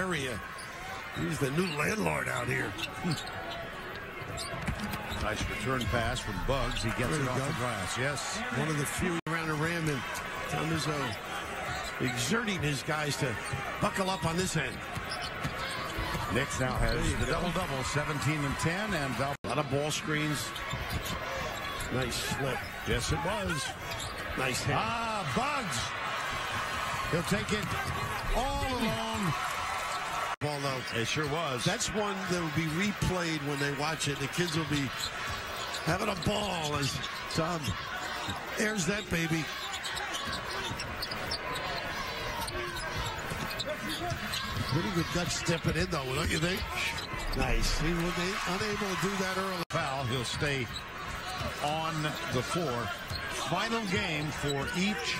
area. He's the new landlord out here. Nice return pass from Buggs. He gets it off the glass. Yes. One of the few around the rim, and found his exerting his guys to buckle up on this end. Knicks now has the double-double, 17 and 10, and a lot of ball screens. Nice slip. Yes, it was. Nice hit. Buggs. He'll take it all alone. Ball though. It sure was. That's one that will be replayed when they watch it. The kids will be having a ball as Tom airs that baby. Pretty good gut stepping in though, don't you think? Nice. He was unable to do that early. Foul. He'll stay on the floor. Final game for each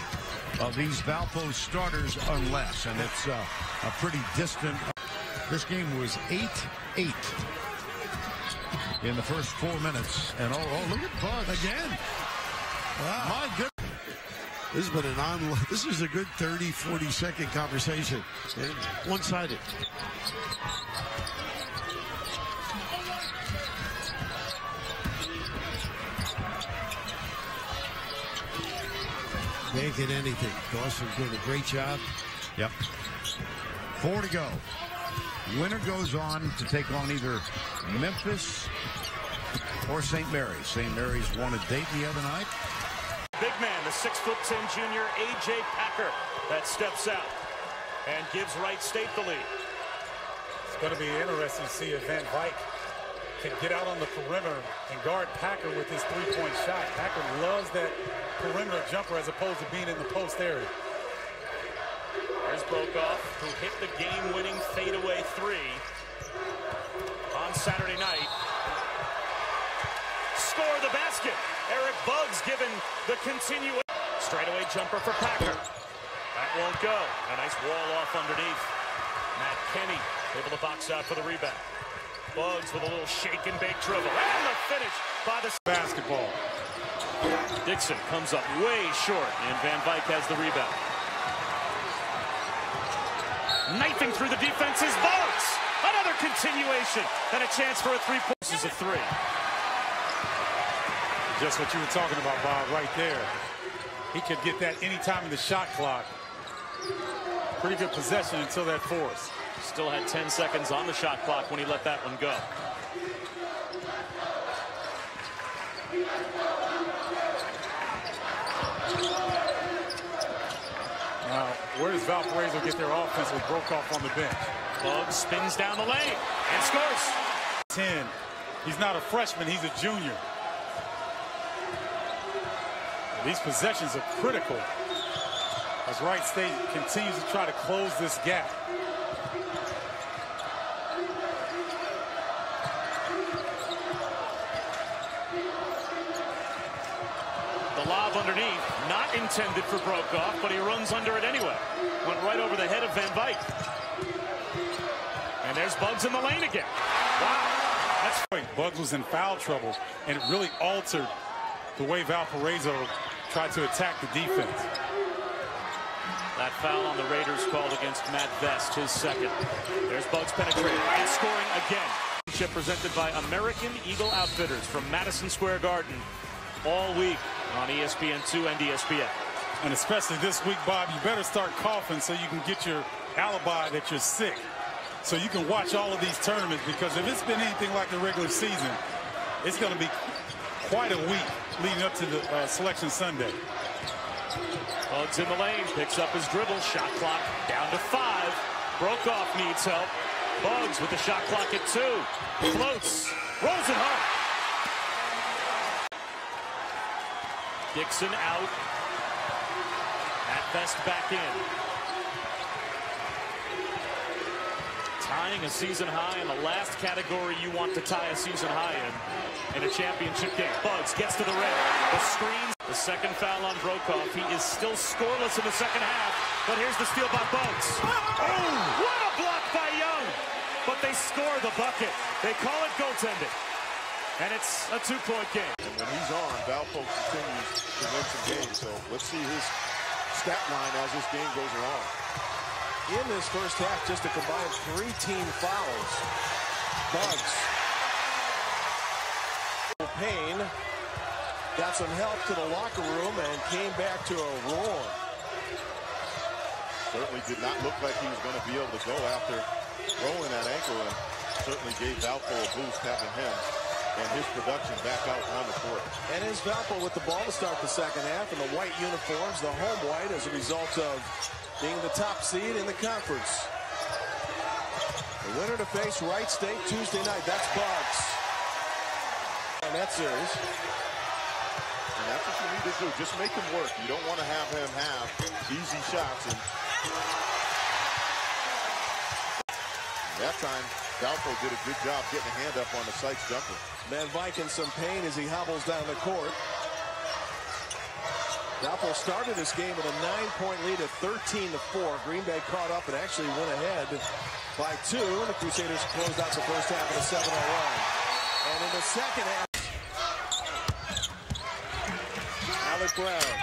of these Valpo starters unless, and it's a pretty distant. This game was 8-8 in the first 4 minutes. And oh, look at Buggs again. Wow. My goodness. This is a good 30, 40-second conversation. And one-sided. Can't get anything. Dawson doing a great job. Yep. 4 to go. Winner goes on to take on either Memphis or St. Mary's. St. Mary's won at Dayton the other night. Big man, the 6'10" junior A.J. Packer that steps out and gives Wright State the lead. It's going to be interesting to see if Van Vyk can get out on the perimeter and guard Packer with his three-point shot. Packer loves that perimeter jumper as opposed to being in the post area. There's Brokoff, who hit the game-winning fadeaway three on Saturday night. Score the basket. Erik Buggs given the continuation. Straightaway jumper for Packer. That won't go. A nice wall off underneath. Matt Kenny able to box out for the rebound. Buggs with a little shake and bake dribble. And the finish by the basketball. Dixon comes up way short, and Van Vyk has the rebound. Knifing through the defense is Buggs. Another continuation and a chance for a three-point. This is a three. Just what you were talking about, Bob, right there. He could get that any time in the shot clock. Pretty good possession until that force. Still had 10 seconds on the shot clock when he let that one go. Now, where does Valparaiso get their offense with Brokoff on the bench? Buggs spins down the lane and scores. 10. He's not a freshman, he's a junior. These possessions are critical as Wright State continues to try to close this gap. The lob underneath, not intended for Brokoff, but he runs under it anyway. Went right over the head of Van Vyk. And there's Buggs in the lane again. Wow. That's right. Buggs was in foul trouble, and it really altered the way Valparaiso tried to attack the defense. That foul on the Raiders called against Matt Vest, his second. There's Buggs penetrating and scoring again. Presented by American Eagle Outfitters from Madison Square Garden all week on ESPN2 and ESPN. And especially this week, Bob, you better start coughing so you can get your alibi that you're sick. So you can watch all of these tournaments, because if it's been anything like the regular season, it's going to be quite a week leading up to the Selection Sunday. Buggs in the lane, picks up his dribble, shot clock down to 5. Brokoff needs help. Buggs with the shot clock at 2. Floats, rolls it home. Dixon out. At Vest back in. Tying a season high in the last category you want to tie a season high in a championship game. Buggs gets to the rim. The screens. The second foul on Brokoff. He is still scoreless in the second half, but here's the steal by Buggs. Oh, what a block by Young! But they score the bucket. They call it goaltending. And it's a 2-point game. And when he's on, Valpo continues to win some games. So let's see his stat line as this game goes along. in this first half, just a combined 3 team fouls. Buggs. Payne got some help to the locker room and came back to a roar. Certainly did not look like he was going to be able to go after rolling that ankle, and certainly gave Valpo a boost having him and his production back out on the court. And is Valpo with the ball to start the second half in the white uniforms, the home white, as a result of being the top seed in the conference. The winner to face Wright State Tuesday night. That's Buggs. In that series. And that's what you need to do. Just make him work. You don't want to have him have easy shots. And that time, Valpo did a good job getting a hand up on the Sykes jumper. Van Vyk in some pain as he hobbles down the court. Valpo started this game with a 9-point lead at 13-4. Green Bay caught up and actually went ahead by 2. The Crusaders closed out the first half with a 7-0 run. And in the second half, Alec Brown.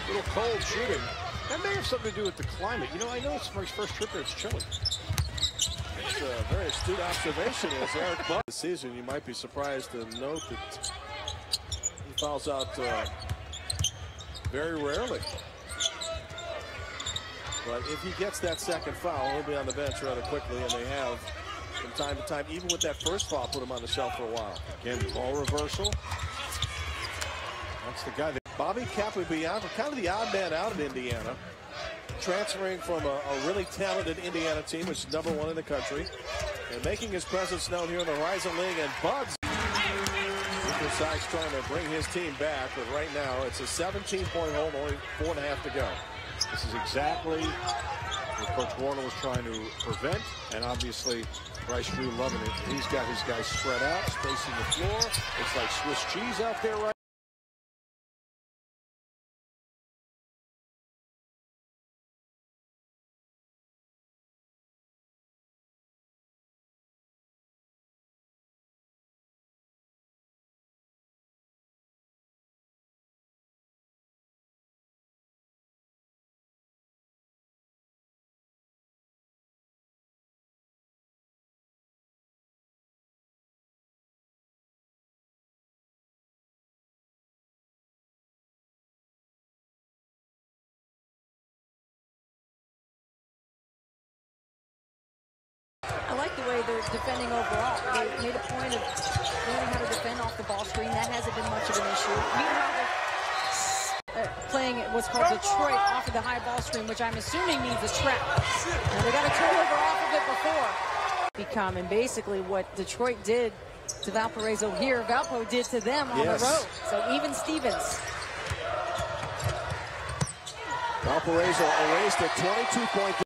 A little cold shooting. That may have something to do with the climate. You know, I know it's my first trip here. It's chilly. It's a very astute observation as Erik Buggs this season. You might be surprised to note that he fouls out very rarely. But if he gets that second foul, he'll be on the bench rather quickly, and they have from time to time, even with that first foul, put him on the shelf for a while. Again, ball reversal. That's the guy that Bobby Capobianco, kind of the odd man out at Indiana, transferring from a really talented Indiana team, which is #1 in the country, and making his presence known here in the Horizon League. And Buggs, Sykes trying to bring his team back, but right now it's a 17-point hold, only 4.5 to go. This is exactly what Coach Warner was trying to prevent, and obviously Bryce Drew loving it. He's got his guys spread out, spacing the floor. It's like Swiss cheese out there right. I like the way they're defending overall. They made a point of learning how to defend off the ball screen. That hasn't been much of an issue. Meanwhile, they're playing what's called Detroit off of the high ball screen, which I'm assuming means a trap. And they got a turnover off of it before. And basically what Detroit did to Valparaiso here, Valpo did to them on the road. So even Stevens. Valparaiso erased a 22-point game.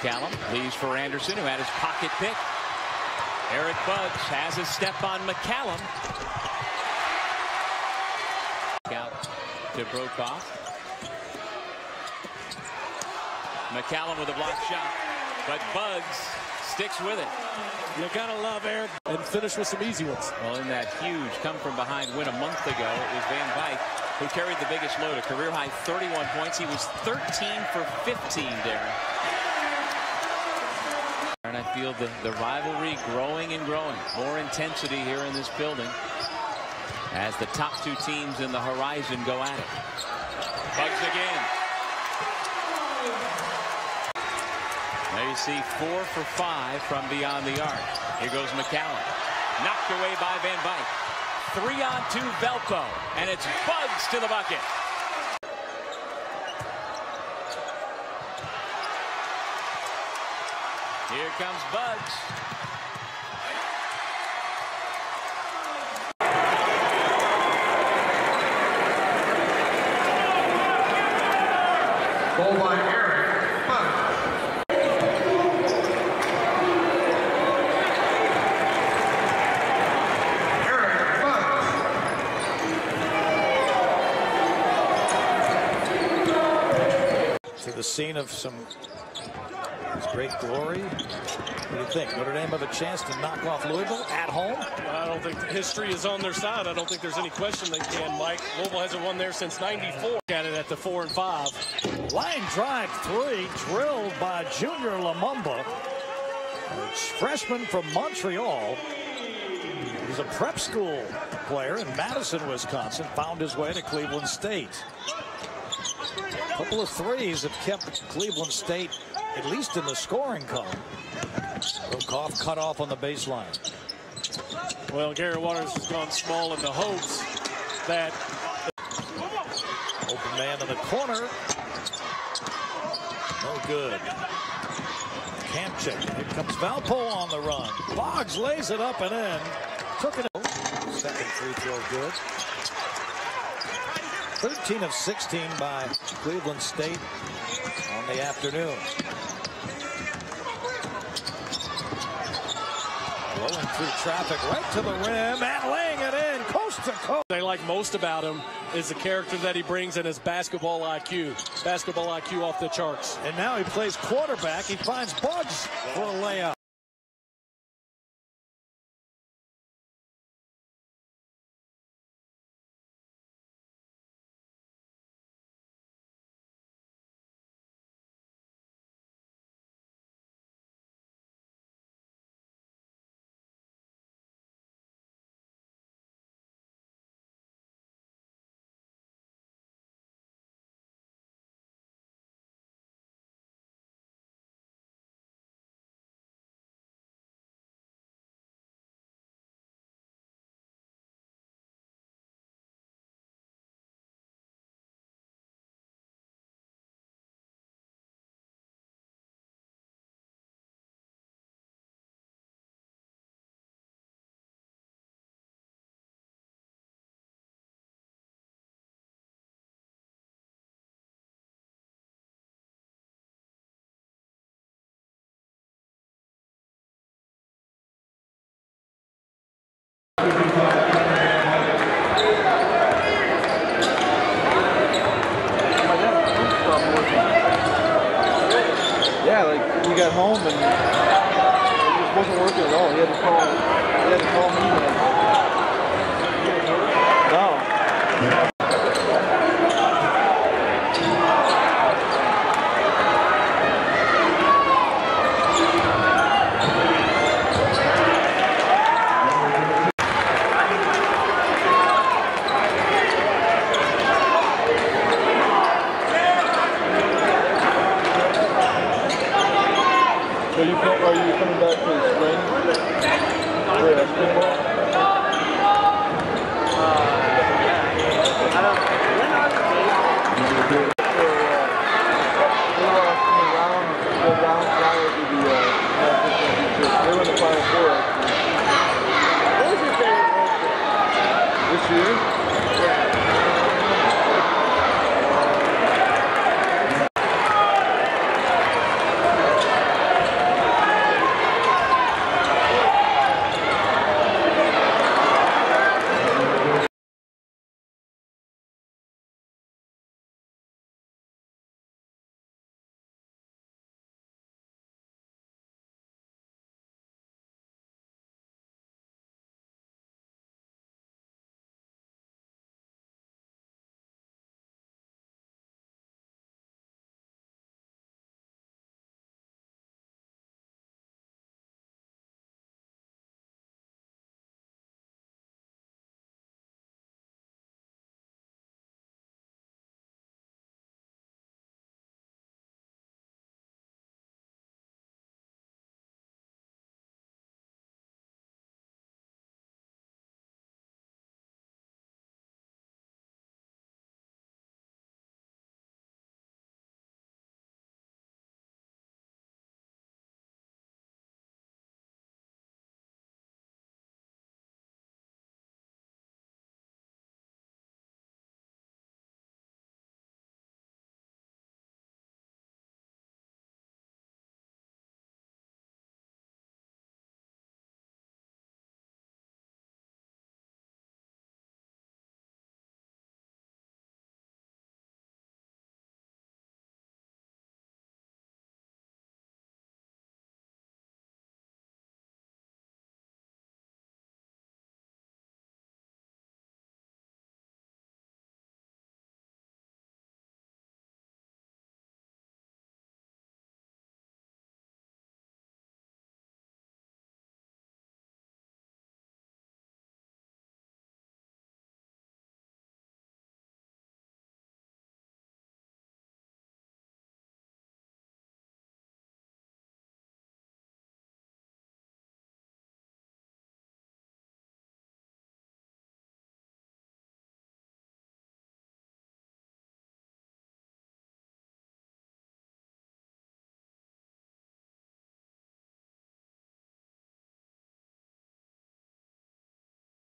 McCallum leaves for Anderson, who had his pocket pick. Erik Buggs has a step on McCallum. Out to Brokoff. McCallum with a block shot, but Buggs sticks with it. You gotta love Erik and finish with some easy ones. Well, in that huge come from behind win a month ago, it was Van Vyk who carried the biggest load, a career high 31 points. He was 13 for 15, Darren. And I feel the rivalry growing and growing. More intensity here in this building as the top two teams in the Horizon go at it. Buggs again. Now you see 4 for 5 from beyond the arc. Here goes McCallum. Knocked away by Van Vyk. 3-on-2 Valpo. And it's Buggs to the bucket. Here comes Buggs. the scene of some great glory. What do you think? Notre Dame have a chance to knock off Louisville at home? I don't think history is on their side. I don't think there's any question they can, Mike. Louisville hasn't won there since '94. Got it at the 4 and 5. Line drive 3, drilled by Junior Lumumba. A freshman from Montreal. He's a prep school player in Madison, Wisconsin. Found his way to Cleveland State. A couple of threes have kept Cleveland State at least in the scoring column. Brokoff cut off on the baseline. Well, Gary Waters has gone small in the hopes that... Open man in the corner. No good. Can't check. Here comes Valpo on the run. Boggs lays it up and in. Took it. Second free throw good. 13 of 16 by Cleveland State on the afternoon. Blowing through traffic right to the rim and laying it in coast to coast. They like most about him is the character that he brings and his basketball IQ. Basketball IQ off the charts. And now he plays quarterback. He finds Buggs for a layup.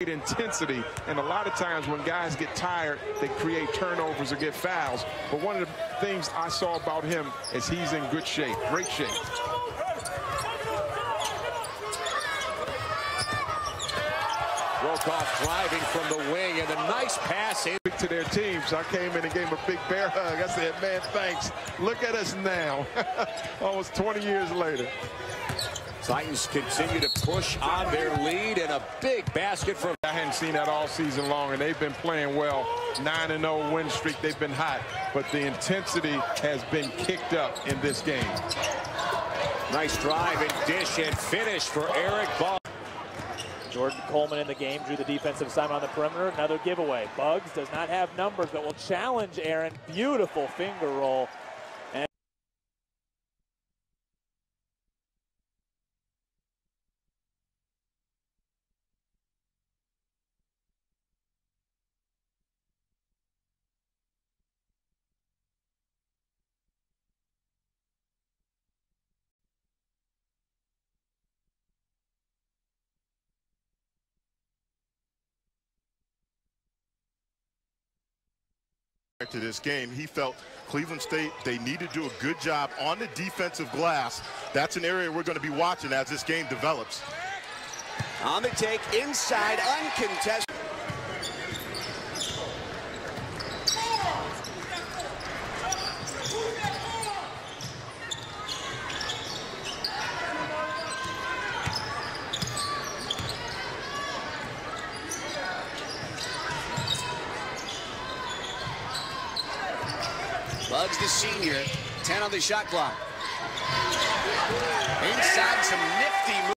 intensity, and a lot of times when guys get tired, they create turnovers or get fouls. But one of the things I saw about him is he's in good shape, great shape. Brokoff driving from the wing, and a nice pass in to their teams. I came in and gave him a big bear hug. I said, man, thanks. Look at us now. Almost 20 years later. Titans continue to push on their lead, and a big basket from. I hadn't seen that all season long, and they've been playing well. 9-0 win streak. They've been hot, but the intensity has been kicked up in this game. Nice drive and dish and finish for Erik Buggs. Jordan Coleman in the game, drew the defensive assignment on the perimeter. Another giveaway. Buggs does not have numbers, but will challenge Aaron. Beautiful finger roll. To this game, he felt Cleveland State, they need to do a good job on the defensive glass. That's an area we're going to be watching as this game develops. On the take, inside, uncontested. Buggs, the senior, 10 on the shot clock. Inside, some nifty moves.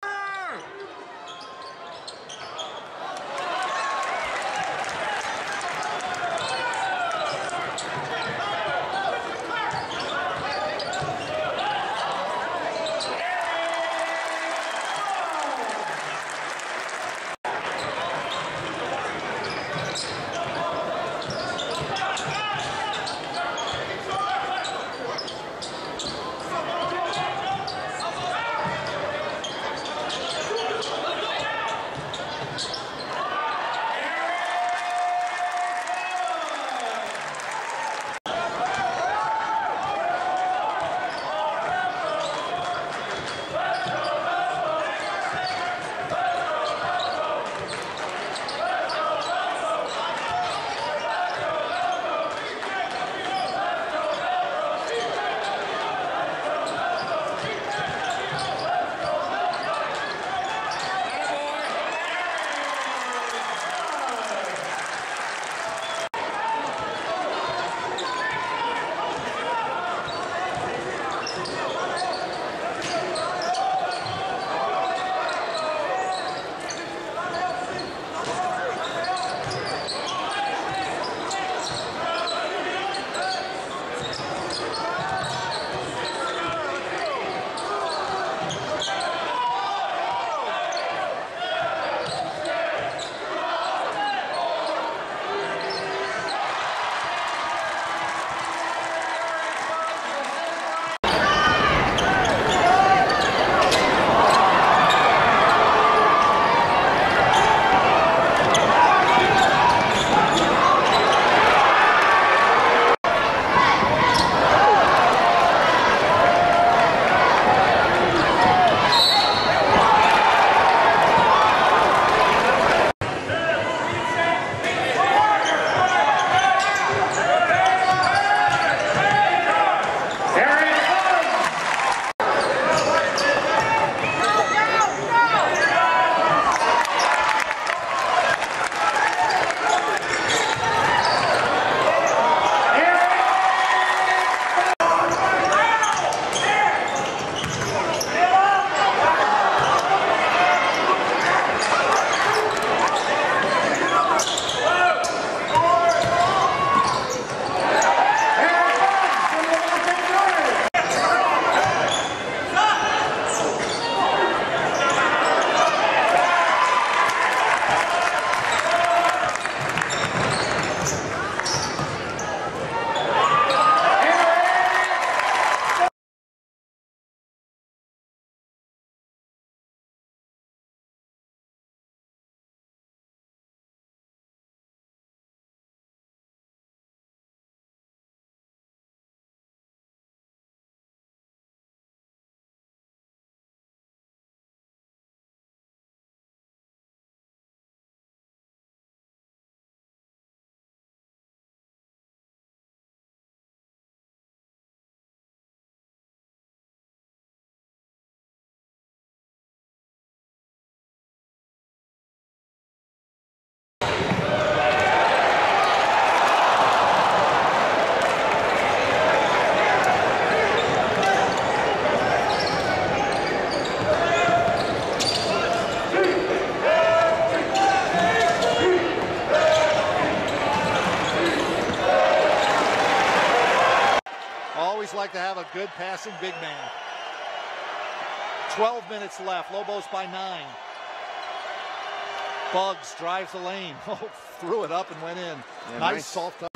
like to have a good passing big man. 12 minutes left. Lobos by 9. Buggs drives the lane. Oh, threw it up and went in. Yeah, nice soft touch.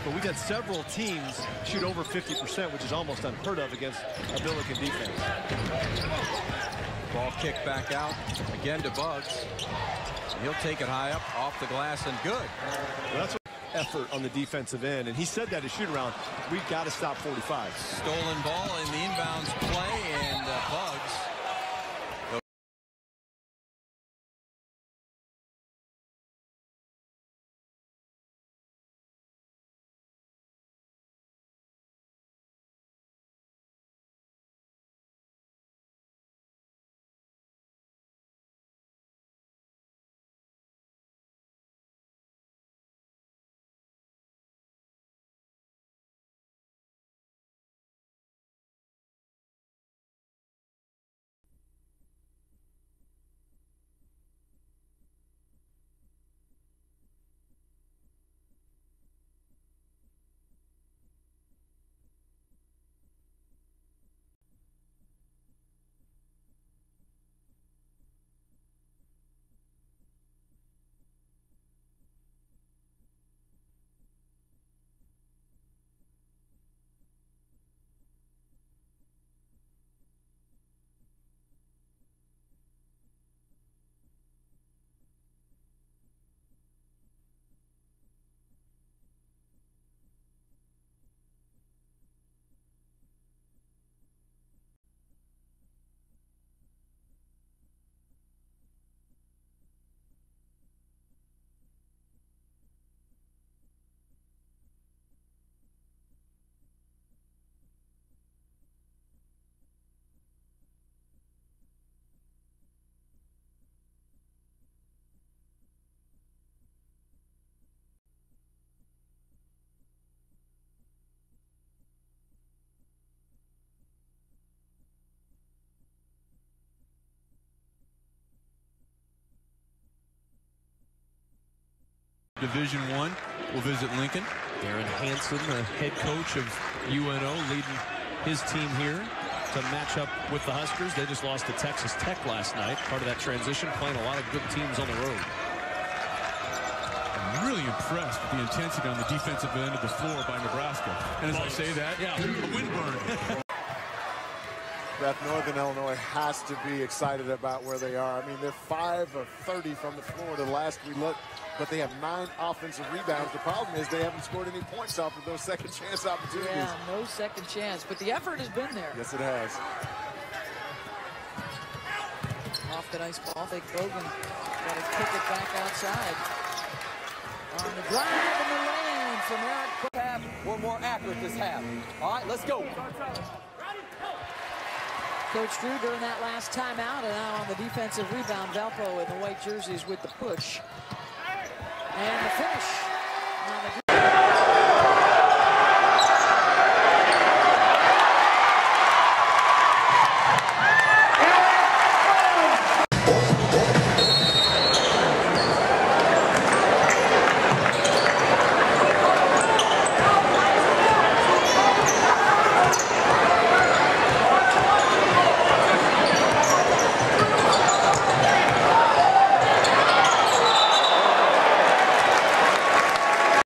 But we got several teams shoot over 50%, which is almost unheard of against a Billiken defense. Ball kicked back out again to Buggs. He'll take it high up off the glass and good. Well, that's effort on the defensive end, and he said that at shoot around. We've got to stop 45. Stolen ball in the inbounds play, and Buggs. Division I will visit Lincoln. Darren Hansen, the head coach of UNO, leading his team here to match up with the Huskers. They just lost to Texas Tech last night. Part of that transition, playing a lot of good teams on the road. I'm really impressed with the intensity on the defensive end of the floor by Nebraska. And as I say that, a windburn. That Northern Illinois has to be excited about where they are. I mean, they're 5 of 30 from the floor the last we looked, but they have 9 offensive rebounds. The problem is they haven't scored any points off of those second chance opportunities. Yeah, no second chance, but the effort has been there. Yes, it has. Off the nice ball, Fake Bogan got to kick it back outside. On the drive in the lane from Erik. We're more accurate this half. All right, let's go. Coach Drew during that last timeout, and now on the defensive rebound, Valpo in the white jerseys with the push. And the finish.